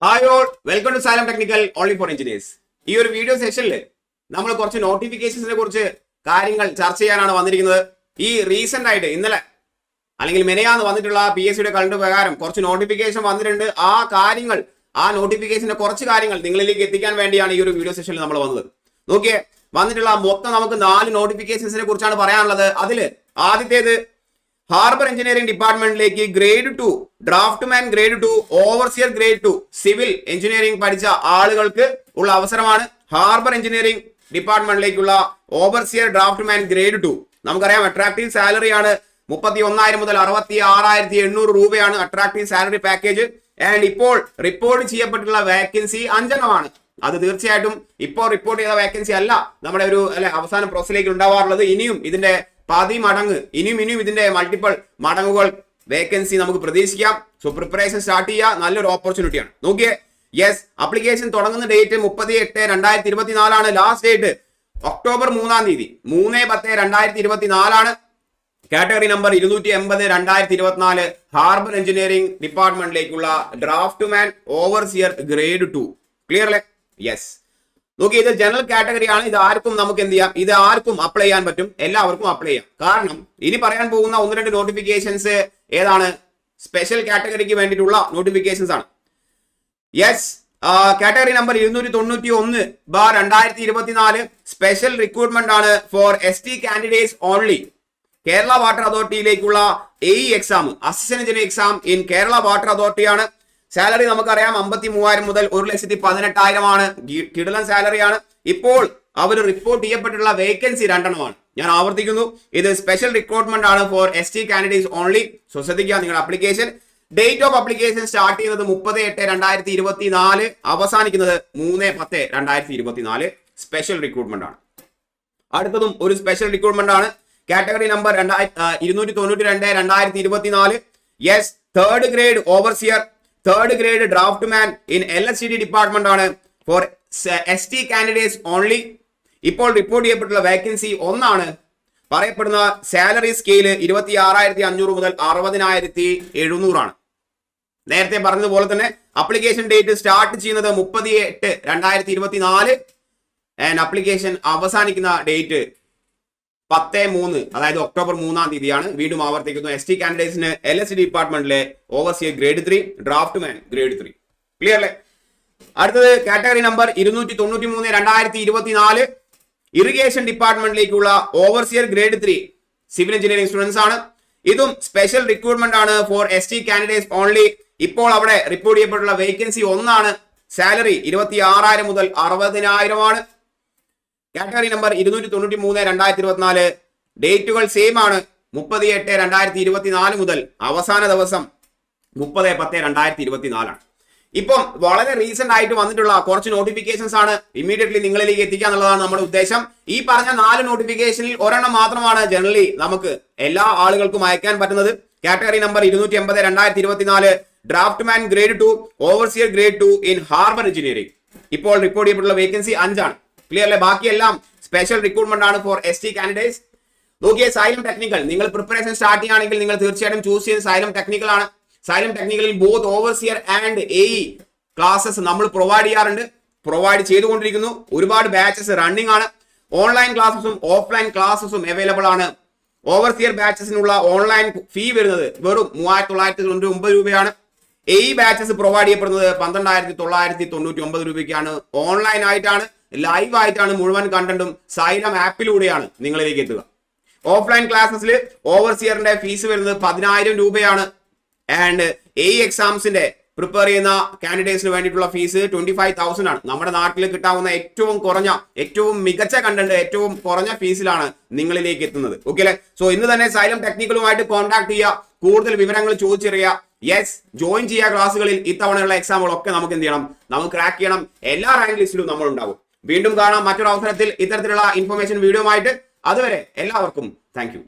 Hi all, welcome to Xylem technical only for engineers. ഈ ഒരു video സെഷനിൽ നമ്മൾ കുറച്ച് നോട്ടിഫിക്കേഷൻസിനെ കുറിച്ച് കാര്യങ്ങൾ ചർച്ച ചെയ്യാനാണ് വന്നിരിക്കുന്നത്. ഈ റീസെന്റ് ആയിട്ട് ഇന്നലെ അല്ലെങ്കിൽ മെനയാന്ന് വന്നിട്ടുള്ള PSCയുടെ കലണ്ടർ പ്രകാരം കുറച്ച് നോട്ടിഫിക്കേഷൻ വന്നിട്ടുണ്ട്. ആ നോട്ടിഫിക്കേഷന്റെ കുറച്ച് കാര്യങ്ങൾ നിങ്ങളിലേക്ക് എത്തിക്കാൻ വേണ്ടിയാണ് ഈ ഒരു വീഡിയോ സെഷനിൽ നമ്മൾ വന്നത്. നോക്കിയേ, വന്നിട്ടുള്ള മൊത്തം നമുക്ക് 4 നോട്ടിഫിക്കേഷൻസിനെ കുറിച്ചാണ് പറയാനുള്ളത്. അതിൽ ആദ്യത്തേത് ഹാർബർ എഞ്ചിനീയറിംഗ് ഡിപ്പാർട്ട്മെന്റിലേക്ക് grade 2 draftsman grade 2 overseer grade 2 civil engineering പഠിച്ച ആളുകൾക്ക് ഉള്ള അവസരമാണ്. ഹാർബർ എഞ്ചിനീയറിംഗ് ഡിപ്പാർട്ട്മെന്റിലേക്കുള്ള ഓവർസിയർ ഡ്രാഫ്റ്റ്മാൻ ഗ്രേഡ് 2 നമുക്കറിയാം അട്രാക്റ്റീവ് സാലറി ആണ്. 31,000 മുതൽ 66,800 രൂപയാണ് അട്രാക്റ്റീവ് സാലറി പാക്കേജ്. ആൻഡ് ഇപ്പോൾ റിപ്പോർട്ട് ചെയ്യപ്പെട്ടിട്ടുള്ള വേക്കൻസി 5 എണ്ണമാണ്. അത് തീർച്ചയായിട്ടും ഇപ്പോൾ റിപ്പോർട്ട് ചെയ്ത വേക്കൻസി അല്ല നമ്മുടെ ഒരു അവസാന പ്രോസസ്സിലേക്ക് ഉണ്ടാവാറുള്ളത്. ഇനിയും ഇതിന്റെ പാതി മടങ്ങ് ഇനിയും ഇതിന്റെ മൾട്ടിപ്പിൾ മടങ്ങുകൾ വേക്കൻസി നമുക്ക് പ്രതീക്ഷിക്കാം. സോ പ്രിപ്പറേഷൻ സ്റ്റാർട്ട് ചെയ്യുക, നല്ലൊരു ഓപ്പർച്യൂണിറ്റിയാണ്. നോക്കിയേ, യെസ്, അപ്ലിക്കേഷൻ തുടങ്ങുന്ന ഡേറ്റ് 30/8/2024 ആണ്. ലാസ്റ്റ് ഡേറ്റ് ഒക്ടോബർ 3-ാം തീയതി 3/10/2024 ആണ്. കാറ്റഗറി നമ്പർ 280/2024 ഹാർബർ എഞ്ചിനീയറിംഗ് ഡിപ്പാർട്ട്മെന്റിലേക്കുള്ള ഡ്രാഫ്റ്റ്മാൻ ഓവർസിയർ ഗ്രേഡ് 2. ക്ലിയർ അല്ലേ? യെസ്. നോക്കി, ഇത് ജനറൽ കാറ്റഗറി ആണ്. ഇത് ആർക്കും നമുക്ക് എന്ത് ചെയ്യാം, ഇത് ആർക്കും അപ്ലൈ ചെയ്യാൻ പറ്റും, എല്ലാവർക്കും അപ്ലൈ ചെയ്യാം. കാരണം ഇനി പറയാൻ പോകുന്ന 1-2 നോട്ടിഫിക്കേഷൻസ് ഏതാണ്? സ്പെഷ്യൽ കാറ്റഗറിക്ക് വേണ്ടിയിട്ടുള്ള നോട്ടിഫിക്കേഷൻസ് ആണ്. Yes, category number 291/2024 special recruitment ആണ് for ST candidates only. Kerala water അതോറിറ്റിയിലേക്കുള്ള AE exam, assistant engineer exam in Kerala water authority ആണ്. സാലറി നമുക്കറിയാം 53,000 മുതൽ 1,18,000 ആണ്. കിടിലൻ സാലറിയാണ്. ഇപ്പോൾ അവർ റിപ്പോർട്ട് ചെയ്യപ്പെട്ടിട്ടുള്ള വേക്കൻസി 2 എണ്ണമാണ്. ഞാൻ ആവർത്തിക്കുന്നു, ഇത് സ്പെഷ്യൽ റിക്രൂട്ട്മെന്റ് ആണ് for ST candidates only. So ശ്രദ്ധിക്കുക നിങ്ങളുടെ application. Date of application start ചെയ്യുന്നത് 30/8/2024, അവസാനിക്കുന്നത് 3/10/2024. സ്പെഷ്യൽ റിക്രൂട്ട്മെന്റ് ആണ്. അടുത്തതും ഒരു സ്പെഷ്യൽ റിക്രൂട്ട്മെന്റ് ആണ്. Category number 292/2024. Yes, third grade overseer, third grade draftsman in LSTD department ആണ് ഫോർ ST കാൻഡിഡേറ്റ്സ് ഓൺലി. ഇപ്പോൾ റിപ്പോർട്ട് ചെയ്യപ്പെട്ടുള്ള വേക്കൻസി 1 ആണ്. പറയപ്പെടുന്ന സാലറി സ്കെയിൽ 26,500 മുതൽ 60,700 ആണ്. നേരത്തെ പറഞ്ഞതുപോലെ തന്നെ അപ്ലിക്കേഷൻ ഡേറ്റ് സ്റ്റാർട്ട് ചെയ്യുന്നത് 30/8/2024 ആൻഡ് അപ്ലിക്കേഷൻ അവസാനിക്കുന്ന ഡേറ്റ് 10/3, അതായത് ഒക്ടോബർ 3-ാം തീയതിയാണ്. വീണ്ടും ആവർത്തിക്കുന്നു, ST കാൻഡിഡേറ്റ്സിന് LSTD ഡിപ്പാർട്ട്മെന്റിലെ overseer grade 3, draftsman grade 3. Clear അല്ലേ? അടുത്തത് കാറ്റഗറി നമ്പർ 293/2024 ഇറിഗേഷൻ ഡിപ്പാർട്ട്മെന്റിലേക്കുള്ള overseer grade 3 civil engineering students ആണ്. ഇതും സ്പെഷ്യൽ റിക്രൂട്ട്മെന്റ് ആണ് ഫോർ ST കാൻഡിഡേറ്റ്സ് ഓൺലി. ഇപ്പോൾ അവിടെ റിപ്പോർട്ട് ചെയ്യപ്പെട്ടുള്ള വേക്കൻസി 1 ആണ്. സാലറി 26,000 മുതൽ 60,000 ആണ്. കാറ്റഗറി നമ്പർ 293/2024 ഡേറ്റുകൾ സെയിം ആണ്. 30/8/2024 മുതൽ അവസാന ദിവസം 30/10/2024 ആണ്. ഇപ്പം വളരെ റീസെന്റ് ആയിട്ട് വന്നിട്ടുള്ള കുറച്ച് നോട്ടിഫിക്കേഷൻസ് ആണ് ഇമ്മീഡിയറ്റ്ലി നിങ്ങളിലേക്ക് എത്തിക്കുക എന്നുള്ളതാണ് നമ്മുടെ ഉദ്ദേശം. ഈ പറഞ്ഞ 4 നോട്ടിഫിക്കേഷനിൽ ഒരെണ്ണം മാത്രമാണ് ജനറലി നമുക്ക് എല്ലാ ആളുകൾക്കും അയക്കാൻ പറ്റുന്നത്. Category number 280/2024 draftsman grade 2 overseer grade 2 in harbour engineering. ഇപ്പോൾ റിപ്പോർട്ട് ചെയ്യപ്പെട്ടുള്ള വേക്കൻസി 5 ആണ്. ക്ലിയർ അല്ലേ? ബാക്കിയെല്ലാം സ്പെഷ്യൽ റിക്രൂട്ട്മെന്റ് ആണ് ഫോർ ST കാൻഡിഡേറ്റ്സ്. നോക്കിയേ, സൈലം ടെക്നിക്കൽ നിങ്ങൾ പ്രിപ്പറേഷൻ സ്റ്റാർട്ട് ചെയ്യുകയാണെങ്കിൽ നിങ്ങൾ തീർച്ചയായിട്ടും ചൂസ് ചെയ്യുന്നത് സൈലം ടെക്നിക്കൽ ആണ്. സൈലം ടെക്നിക്കലിൽ both overseer and AE classes നമ്മൾ പ്രൊവൈഡ് ചെയ്തുകൊണ്ടിരിക്കുന്നു. ഒരുപാട് ബാച്ചസ് റണ്ണിംഗ് ആണ്. ഓൺലൈൻ ക്ലാസ്സസും ഓഫ്ലൈൻ ക്ലാസ്സസും അവൈലബിൾ ആണ്. ഓവർസിയർ ബാച്ചസിനുള്ള ഓൺലൈൻ ഫീ വരുന്നത് വെറും 3,999 രൂപയാണ്. AE ബാച്ചസ് പ്രൊവൈഡ് ചെയ്യപ്പെടുന്നത് 12,999 രൂപയ്ക്കാണ്. ഓൺലൈൻ ആയിട്ടാണ്, ലൈവ് ആയിട്ടാണ്. മുഴുവൻ കണ്ടന്റും സൈലം ആപ്പിലൂടെയാണ് നിങ്ങളിലേക്ക് എത്തുക. ഓഫ്ലൈൻ ക്ലാസ്സസിൽ ഓവർസിയറിന്റെ ഫീസ് വരുന്നത് 10,000 രൂപയാണ്. ആൻഡ് AE എക്സാംസിന്റെ പ്രിപ്പയർ ചെയ്യുന്ന കാൻഡിഡേറ്റ്സിന് വേണ്ടിയിട്ടുള്ള ഫീസ് 25,000 ആണ്. നമ്മുടെ നാട്ടിൽ കിട്ടാവുന്ന ഏറ്റവും മികച്ച കണ്ടന്റ് ഏറ്റവും കുറഞ്ഞ ഫീസിലാണ് നിങ്ങളിലേക്ക് എത്തുന്നത്. ഓക്കെ അല്ലേ? സോ ഇന്ന് തന്നെ സൈലം ടെക്നിക്കലുമായിട്ട് കോൺടാക്ട് ചെയ്യുക, കൂടുതൽ വിവരങ്ങൾ ചോദിച്ചറിയുക. യെസ്, ജോയിൻ ചെയ്യുക ക്ലാസ്സുകളിൽ. ഇത്തവണയുള്ള എക്സാമുകളൊക്കെ നമുക്ക് എന്ത് ചെയ്യണം, നമുക്ക് ക്രാക്ക് ചെയ്യണം. എല്ലാ റാങ്ക് ലിസ്റ്റിലും നമ്മൾ ഉണ്ടാവും. വീണ്ടും കാണാം മറ്റൊരു അവസരത്തിൽ ഇത്തരത്തിലുള്ള ഇൻഫർമേഷൻ വീഡിയോ ആയിട്ട്. അതുവരെ എല്ലാവർക്കും താങ്ക് യു.